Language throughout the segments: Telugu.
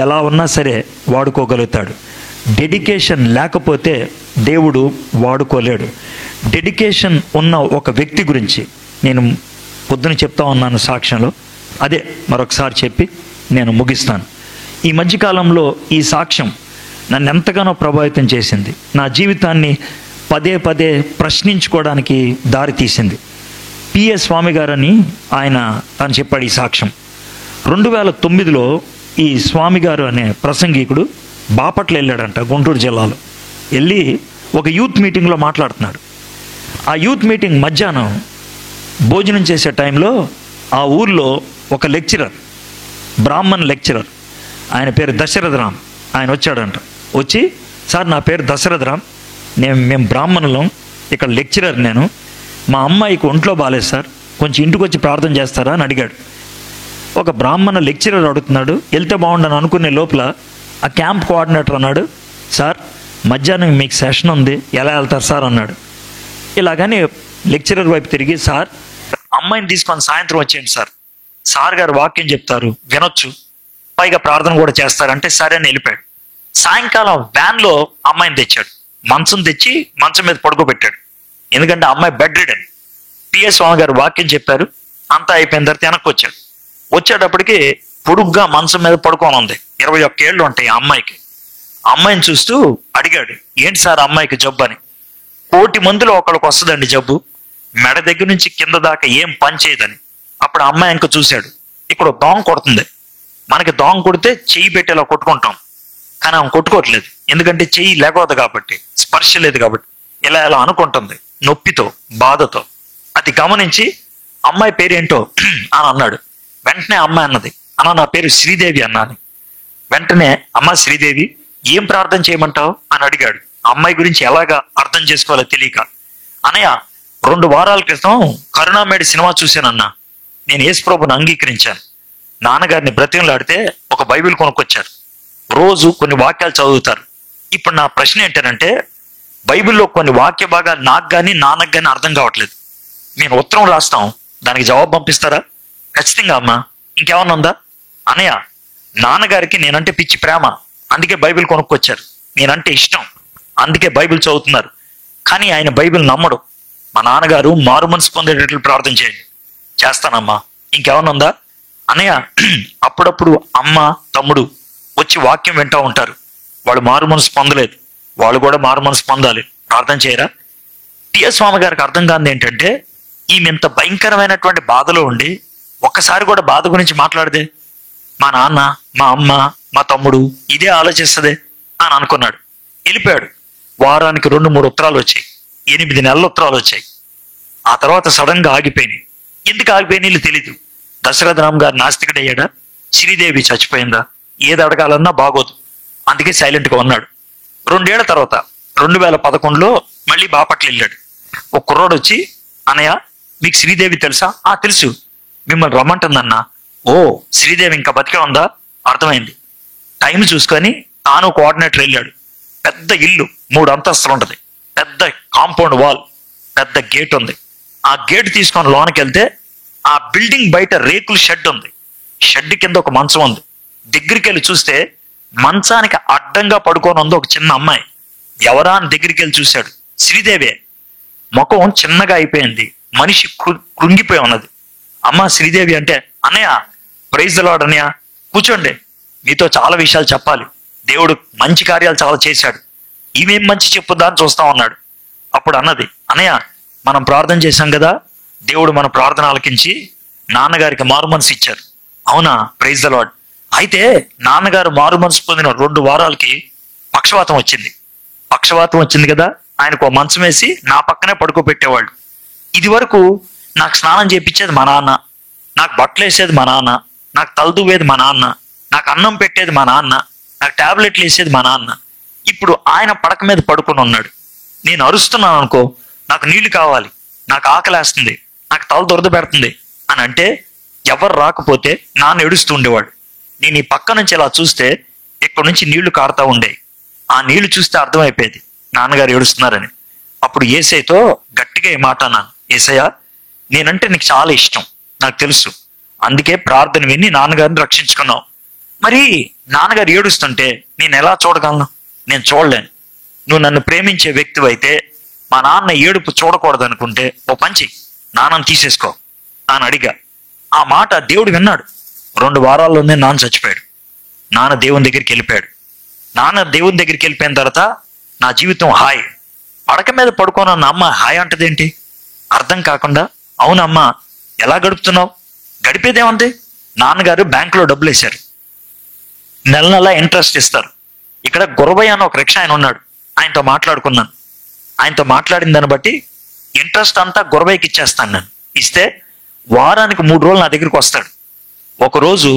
ఎలా ఉన్నా సరే వాడుకోగలుగుతాడు. డెడికేషన్ లేకపోతే దేవుడు వాడుకోలేడు. డెడికేషన్ ఉన్న ఒక వ్యక్తి గురించి నేను పొద్దున చెప్తా ఉన్నాను సాక్ష్యంలో, అదే మరొకసారి చెప్పి నేను ముగిస్తాను. ఈ మధ్యకాలంలో ఈ సాక్ష్యం నన్ను ఎంతగానో ప్రభావితం చేసింది. నా జీవితాన్ని పదే పదే ప్రశ్నించుకోవడానికి దారి తీసింది. పిఎస్ స్వామి గారని ఆయన తను చెప్పాడు ఈ సాక్ష్యం. 2009లో ఈ స్వామి గారు అనే ప్రసంగికుడు బాపట్ల వెళ్ళాడంట, గుంటూరు జిల్లాలో. వెళ్ళి ఒక యూత్ మీటింగ్లో మాట్లాడుతున్నాడు. ఆ యూత్ మీటింగ్ మధ్యాహ్నం భోజనం చేసే టైంలో ఆ ఊర్లో ఒక లెక్చరర్, బ్రాహ్మణ్ లెక్చరర్, ఆయన పేరు దశరథరామ్, ఆయన వచ్చాడంట. వచ్చి, సార్ నా పేరు దశరథరామ్, మేము బ్రాహ్మణులం, ఇక్కడ లెక్చరర్ నేను, మా అమ్మాయికి ఒంట్లో బాగాలేదు సార్, కొంచెం ఇంటికి వచ్చి ప్రార్థన చేస్తారా అని అడిగాడు. ఒక బ్రాహ్మణ లెక్చరర్ అడుగుతున్నాడు. వెళ్తే బాగుండని అనుకునే లోపల ఆ క్యాంప్ కోఆర్డినేటర్ అన్నాడు, సార్ మధ్యాహ్నం మీకు సెషన్ ఉంది, ఎలా వెళ్తారు సార్ అన్నాడు. ఇలాగని లెక్చరర్ వైపు తిరిగి, సార్ అమ్మాయిని తీసుకొని సాయంత్రం వచ్చేయండి సార్, సార్ గారు వాక్యం చెప్తారు వినొచ్చు, పైగా ప్రార్థన కూడా చేస్తారంటే సరే అని వెళ్ళిపోయాడు. సాయంకాలం వ్యాన్లో అమ్మాయిని తెచ్చాడు, మంచం తెచ్చి మంచం మీద పడుకోబెట్టాడు. ఎందుకంటే అమ్మాయి బెడ్ రిడెన్. పిఎస్ స్వామి గారు వాక్యం చెప్పారు, అంతా అయిపోయిన తర్వాత వెనక్కి వచ్చాడు. వచ్చేటప్పటికి పొడుగ్గా మంచం మీద పడుకొని ఉంది. 21 ఏళ్ళు ఉంటాయి ఆ అమ్మాయికి. అమ్మాయిని చూస్తూ అడిగాడు, ఏంటి సార్ అమ్మాయికి జబ్బు అని. 1,000,000 మందిలో ఒకళ్ళకి వస్తుందండి జబ్బు, మెడ దగ్గర నుంచి కింద దాకా ఏం పని చేయదని. అప్పుడు ఆ అమ్మాయి ఇంకా చూశాడు, ఇక్కడ దోమ కొడుతుంది, మనకి దోమ కొడితే చెయ్యి పెట్టేలా కొట్టుకుంటాం, కానీ ఆమె కొట్టుకోవట్లేదు, ఎందుకంటే చెయ్యి లేకపోతే కాబట్టి, స్పర్శ లేదు కాబట్టి, ఇలా ఇలా అనుకుంటుంది నొప్పితో బాధతో. అది గమనించి అమ్మాయి పేరేంటో అని అన్నాడు. వెంటనే అమ్మాయి అన్నది, అన్న నా పేరు శ్రీదేవి అన్నాను. వెంటనే అమ్మ శ్రీదేవి ఏం ప్రార్థన చేయమంటావు అని అడిగాడు. అమ్మాయి గురించి ఎలాగా అర్థం చేసుకోవాలో తెలియక, అన్నయ్య 2 వారాల క్రితం కరుణామేడి సినిమా చూశానన్నా, నేను యేసుప్రభుని అంగీకరించాను, నాన్నగారిని బ్రతిమలాడితే ఒక బైబిల్ కొనుక్కొచ్చారు, రోజు కొన్ని వాక్యాలు చదువుతారు. ఇప్పుడు నా ప్రశ్న ఏంటంటే, బైబిల్లో కొన్ని వాక్య భాగాలు నాకు కానీ నాన్నకు కానీ అర్థం కావట్లేదు, నేను ఉత్తరం రాస్తాం, దానికి జవాబు పంపిస్తారా? ఖచ్చితంగా అమ్మా. ఇంకేమన్నా ఉందా? అన్నయ్య నాన్నగారికి నేనంటే పిచ్చి ప్రేమ, అందుకే బైబిల్ కొనుక్కొచ్చారు, నేనంటే ఇష్టం, అందుకే బైబిల్ చదువుతున్నారు, కానీ ఆయన బైబిల్ నమ్మడు. మా నాన్నగారు మారు మనసు పొందేటట్లు ప్రార్థన చేయండి. చేస్తానమ్మా. ఇంకేమన్నా ఉందా? అన్నయ్య అప్పుడప్పుడు అమ్మ తమ్ముడు వచ్చి వాక్యం వింటూ ఉంటారు, వాళ్ళు మారు మనసు పొందలేదు, వాళ్ళు కూడా మారు మనసు పొందాలి, ప్రార్థన చేయరా? పిఎస్ స్వామి గారికి అర్థం కాదు ఏంటంటే, ఈమె ఇంత భయంకరమైనటువంటి బాధలో ఉండి ఒక్కసారి కూడా బాధ గురించి మాట్లాడదే, మా నాన్న మా అమ్మ మా తమ్ముడు ఇదే ఆలోచిస్తుంది అని అనుకున్నాడు. వెళ్ళిపోయాడు. వారానికి 2-3 ఉత్తరాలు వచ్చాయి, 8 నెలల ఉత్తరాలు వచ్చాయి. ఆ తర్వాత సడన్ గా ఆగిపోయినాయి. ఎందుకు ఆగిపోయినాయి తెలీదు. దశరథరామ్ గారు నాస్తికుడు అయ్యాడా? శ్రీదేవి చచ్చిపోయిందా? ఏది అడగాలన్నా బాగోదు, అందుకే సైలెంట్ గా ఉన్నాడు. 2 ఏళ్ల తర్వాత 2011లో మళ్ళీ బాపట్ల వెళ్ళాడు. ఒక కుర్రోడు వచ్చి, అన్నయ్య మీకు శ్రీదేవి తెలుసా? తెలుసు, మిమ్మల్ని రమ్మంటుందన్నా. ఓ శ్రీదేవి ఇంకా బతికే ఉందా? అర్థమైంది. టైం చూసుకొని తాను కోఆర్డినేటర్ వెళ్ళాడు. పెద్ద ఇల్లు, 3 అంతస్తులు ఉంటది, పెద్ద కాంపౌండ్ వాల్, పెద్ద గేట్ ఉంది. ఆ గేట్ తీసుకొని లోనికి వెళ్తే ఆ బిల్డింగ్ బయట రేకుల షెడ్ ఉంది, షెడ్ కింద ఒక మంచం ఉంది. దగ్గరికి వెళ్ళి చూస్తే మంచానికి అడ్డంగా పడుకొని ఉంది ఒక చిన్న అమ్మాయి. ఎవరా అని దగ్గరికి వెళ్ళి చూశాడు, శ్రీదేవే. ముఖం చిన్నగా అయిపోయింది, మనిషి కృంగిపోయి ఉన్నది. అమ్మ శ్రీదేవి అంటే, అన్నయ్య ప్రైజ్ ది లార్డ్ అన్నయ్య, కూర్చోండి, మీతో చాలా విషయాలు చెప్పాలి, దేవుడు మంచి కార్యాలు చాలా చేశాడు, ఇవేం మంచి చెప్పుద్దా అని చూస్తా ఉన్నాడు. అప్పుడు అన్నది, అన్నయ్య మనం ప్రార్థన చేశాం కదా, దేవుడు మన ప్రార్థన ఆలకించి నాన్నగారికి మారు మనసు ఇచ్చారు. అవునా? Praise the Lord. అయితే నాన్నగారు మారు మనసు పొందిన 2 వారాలకి పక్షవాతం వచ్చింది. పక్షవాతం వచ్చింది కదా, ఆయనకు ఒక మంచం వేసి నా పక్కనే పడుకోబెట్టేవాళ్ళు. ఇది వరకు నాకు స్నానం చేయించేది మా నాన్న, నాకు బట్టలు వేసేది మా నాన్న, నాకు తలదువేది మా నాన్న, నాకు అన్నం పెట్టేది మా నాన్న, నాకు టాబ్లెట్లు వేసేది మా నాన్న. ఇప్పుడు ఆయన పడక మీద పడుకొని ఉన్నాడు. నేను అరుస్తున్నాను అనుకో, నాకు నీళ్లు కావాలి, నాకు ఆకలేస్తుంది, నాకు తల దొరద పెడుతుంది అని అంటే ఎవరు రాకపోతే నాన్న ఏడుస్తూ ఉండేవాడు. నేను ఈ పక్క నుంచి ఇలా చూస్తే ఇక్కడ నుంచి నీళ్లు కారుతా ఉండే. ఆ నీళ్లు చూస్తే అర్థమైపోయేది నాన్నగారు ఏడుస్తున్నారని. అప్పుడు యేసయ్యతో గట్టిగా ఈ మాట అన్నాను, యేసయ్య నేనంటే నీకు చాలా ఇష్టం, నాకు తెలుసు, అందుకే ప్రార్థన విని నాన్నగారిని రక్షించుకున్నావు. మరి నాన్నగారు ఏడుస్తుంటే నేను ఎలా చూడగలను? నేను చూడలేను. నువ్వు నన్ను ప్రేమించే వ్యక్తి అయితే మా నాన్న ఏడుపు చూడకూడదు అనుకుంటే ఓ పంచి నాన్నను తీసేసుకో అని అడిగా. ఆ మాట దేవుడు విన్నాడు. 2 వారాల్లోనే నాన్న చచ్చిపోయాడు. నాన్న దేవుని దగ్గరికి వెళ్ళిపోయాడు. నాన్న దేవుని దగ్గరికి వెళ్ళిపోయిన తర్వాత నా జీవితం హాయ్. పడక మీద పడుకోనన్న అమ్మ హాయ్ అంటదేంటి? అర్థం కాకుండా అవునమ్మా ఎలా గడుపుతున్నావు? గడిపేదేముంది? నాన్నగారు బ్యాంకులో డబ్బులు వేశారు, నెల నెల ఇంట్రెస్ట్ ఇస్తారు. ఇక్కడ గురవయ్య అని ఒక రిక్షా ఆయన ఉన్నాడు, ఆయనతో మాట్లాడుకున్నాను. ఆయనతో మాట్లాడిన దాన్ని బట్టి ఇంట్రెస్ట్ అంతా గురవయ్యకి ఇచ్చేస్తాను. నేను ఇస్తే వారానికి 3 రోజులు నా దగ్గరికి వస్తాడు. ఒకరోజు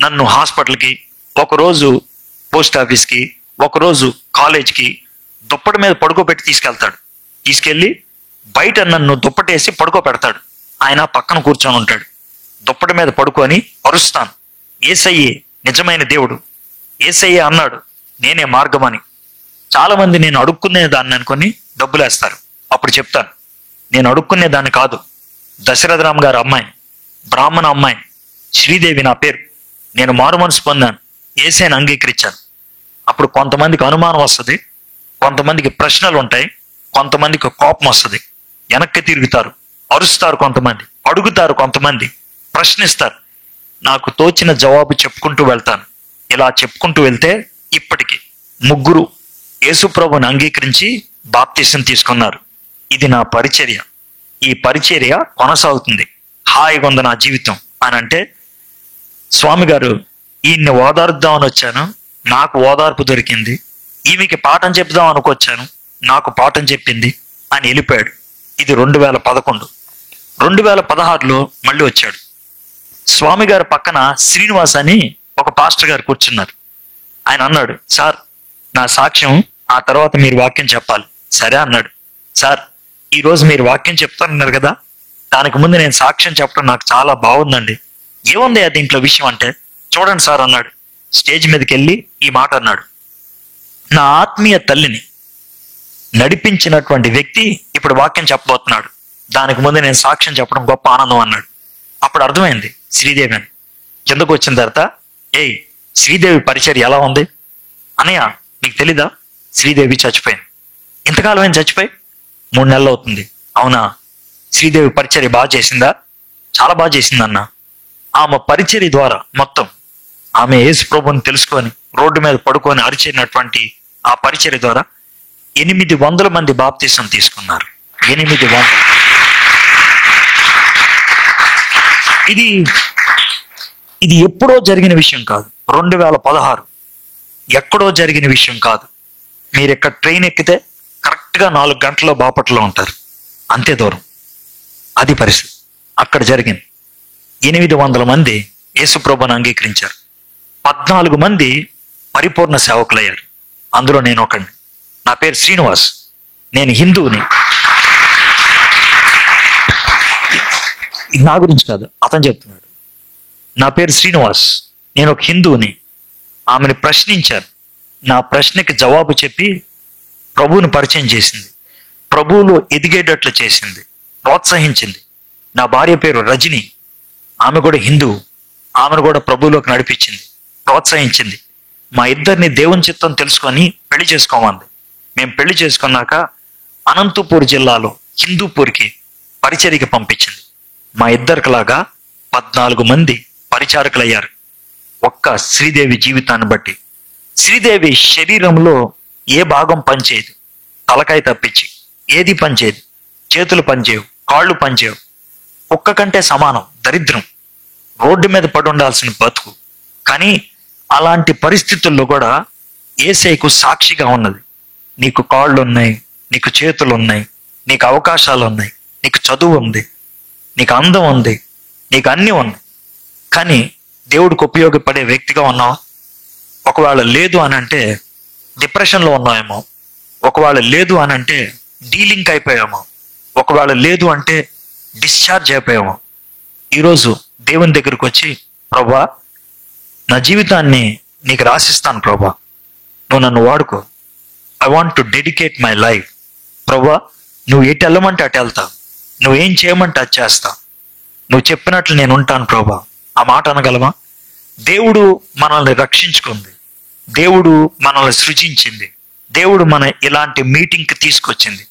నన్ను హాస్పిటల్కి, ఒకరోజు పోస్ట్ ఆఫీస్కి, ఒకరోజు కాలేజ్కి దుప్పటి మీద పడుకోబెట్టి తీసుకెళ్తాడు. తీసుకెళ్ళి బయట నన్ను దుప్పటేసి పడుకోబెడతాడు. ఆయన పక్కన కూర్చొని ఉంటాడు. దుప్పటి మీద పడుకొని అరుస్తాను, యేసయ్యే నిజమైన దేవుడు, యేసయ్యే అన్నాడు నేనే మార్గం అని. చాలా మంది నేను అడుక్కునే దాన్ని అనుకొని డబ్బులు వేస్తారు. అప్పుడు చెప్తాను నేను అడుక్కునే దాన్ని కాదు. దశరథరామ్ గారి అమ్మాయి, బ్రాహ్మణ అమ్మాయి, శ్రీదేవి నా పేరు. నేను మారు మనసు పొందాను, యేసయ్యని అంగీకరించాను. అప్పుడు కొంతమందికి అనుమానం వస్తుంది, కొంతమందికి ప్రశ్నలు ఉంటాయి, కొంతమందికి కోపం వస్తుంది, వెనక్కి తిరుగుతారు, అరుస్తారు, కొంతమంది అడుగుతారు, కొంతమంది ప్రశ్నిస్తారు. నాకు తోచిన జవాబు చెప్పుకుంటూ వెళ్తాను. ఇలా చెప్పుకుంటూ వెళ్తే ఇప్పటికి 3 యేసుప్రభుని అంగీకరించి బాప్తిసం తీసుకున్నారు. ఇది నా పరిచర్య. ఈ పరిచర్య కొనసాగుతుంది. హాయిగా ఉంది నా జీవితం అని అంటే, స్వామి గారు ఈయన్ని ఓదార్దామని వచ్చాను, నాకు ఓదార్పు దొరికింది. ఈమెకి పాఠం చెప్దాం అనుకొచ్చాను, నాకు పాఠం చెప్పింది అని వెళ్ళిపోయాడు. ఇది 2011. 2016లో మళ్ళీ వచ్చాడు. స్వామి గారి పక్కన శ్రీనివాస్ అని ఒక పాస్టర్ గారు కూర్చున్నారు. ఆయన అన్నాడు, సార్ నా సాక్ష్యం ఆ తర్వాత మీరు వాక్యం చెప్పాలి. సరే అన్నాడు. సార్ ఈరోజు మీరు వాక్యం చెప్తారన్నారు కదా, దానికి ముందు నేను సాక్ష్యం చెప్పడం నాకు చాలా బాగుందండి. ఏముంది దీంట్లో విషయం అంటే, చూడండి సార్ అన్నాడు. స్టేజ్ మీదకి వెళ్ళి ఈ మాట అన్నాడు, నా ఆత్మీయ తల్లిని నడిపించినటువంటి వ్యక్తి ఇప్పుడు వాక్యం చెప్పబోతున్నాడు. దానికి ముందు నేను సాక్ష్యం చెప్పడం గొప్ప ఆనందం అన్నాడు. అప్పుడు అర్థమైంది శ్రీదేవి అని. కిందకు వచ్చిన తర్వాత, ఏయ్ శ్రీదేవి పరిచర్య ఎలా ఉంది అన్నయ్య, నీకు తెలీదా? శ్రీదేవి చచ్చిపోయింది. ఇంతకాలం ఏం చచ్చిపోయి 3 నెలలు అవుతుంది. అవునా? శ్రీదేవి పరిచర్య బాగా చేసిందా? చాలా బాగా చేసిందన్న. ఆమె పరిచర్య ద్వారా మొత్తం ఆమె యేసు ప్రభుని తెలుసుకొని రోడ్డు మీద పడుకొని అరిచినటువంటి ఆ పరిచర్య ద్వారా 800 మంది బాప్తిసం తీసుకున్నారు. 800. ఇది ఎప్పుడో జరిగిన విషయం కాదు. 2016 ఎక్కడో జరిగిన విషయం కాదు. మీరు ఇక్కడ ట్రైన్ ఎక్కితే కరెక్ట్గా 4 గంటల్లో బాపట్లలో ఉంటారు, అంతే దూరం. అది పరిస్థితి అక్కడ జరిగింది. 800 మంది యేసుప్రభుని అంగీకరించారు. 14 మంది పరిపూర్ణ సేవకులయ్యారు. అందులో నేను ఒకడిని. నా పేరు శ్రీనివాస్, నేను హిందువుని. నా గురించి కాదు, అతను చెప్తున్నాడు. నా పేరు శ్రీనివాస్, నేను ఒక హిందువుని. ఆమెను ప్రశ్నించాను. నా ప్రశ్నకి జవాబు చెప్పి ప్రభువుని పరిచయం చేసింది, ప్రభువులో ఎదిగేటట్లు చేసింది, ప్రోత్సహించింది. నా భార్య పేరు రజని, ఆమె కూడా హిందువు. ఆమెను కూడా ప్రభువులోకి నడిపించింది, ప్రోత్సహించింది. మా ఇద్దరిని దేవుని చిత్తం తెలుసుకొని పెళ్లి చేసుకోమంది. మేము పెళ్లి చేసుకున్నాక అనంతపూర్ జిల్లాలో హిందూపూర్కి పరిచర్యకి పంపించింది. మా ఇద్దరికిలాగా 14 మంది పరిచారకులయ్యారు ఒక్క శ్రీదేవి జీవితాన్ని బట్టి. శ్రీదేవి శరీరంలో ఏ భాగం పనిచేయదు, తలకాయ తప్పించి ఏది పనిచేయదు. చేతులు పనిచేయవు, కాళ్ళు పనిచేయవు. కుక్క కంటే సమానం, దరిద్రం, రోడ్డు మీద పడి ఉండాల్సిన బతుకు. కానీ అలాంటి పరిస్థితుల్లో కూడా యేసయ్యకు సాక్షిగా ఉన్నది. నీకు కాళ్ళు ఉన్నాయి, నీకు చేతులు ఉన్నాయి, నీకు అవకాశాలు ఉన్నాయి, నీకు చదువు ఉంది, నీకు అందం ఉంది, నీకు అన్నీ ఉన్నాయి. కానీ దేవుడికి ఉపయోగపడే వ్యక్తిగా ఉన్నావా? ఒకవేళ లేదు అని అంటే డిప్రెషన్లో ఉన్నావేమో, ఒకవేళ లేదు అని అంటే డీలింగ్ అయిపోయామో, ఒకవేళ లేదు అంటే డిశ్చార్జ్ అయిపోయామో. ఈరోజు దేవుని దగ్గరికి వచ్చి, ప్రభా నా జీవితాన్ని నీకు రాసిస్తాను ప్రభా, నువ్వు నన్ను వాడుకో. I want to dedicate my life. ప్రభా నువ్వు ఎటు వెళ్ళమంటే అటు వెళ్తా, నువ్వేం చేయమంటే అది చేస్తా, నువ్వు చెప్పినట్లు నేను ఉంటాను ప్రభా. ఆ మాట అనగలమా? దేవుడు మనల్ని రక్షించుకుంది, దేవుడు మనల్ని సృజించింది, దేవుడు మన ఇలాంటి మీటింగ్కి తీసుకొచ్చింది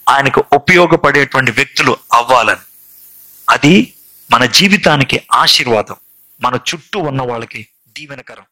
ఆయనకు ఉపయోగపడేటువంటి వ్యక్తులు అవ్వాలని. అది మన జీవితానికి ఆశీర్వాదం, మన చుట్టూ ఉన్న వాళ్ళకి దీవెనకరం.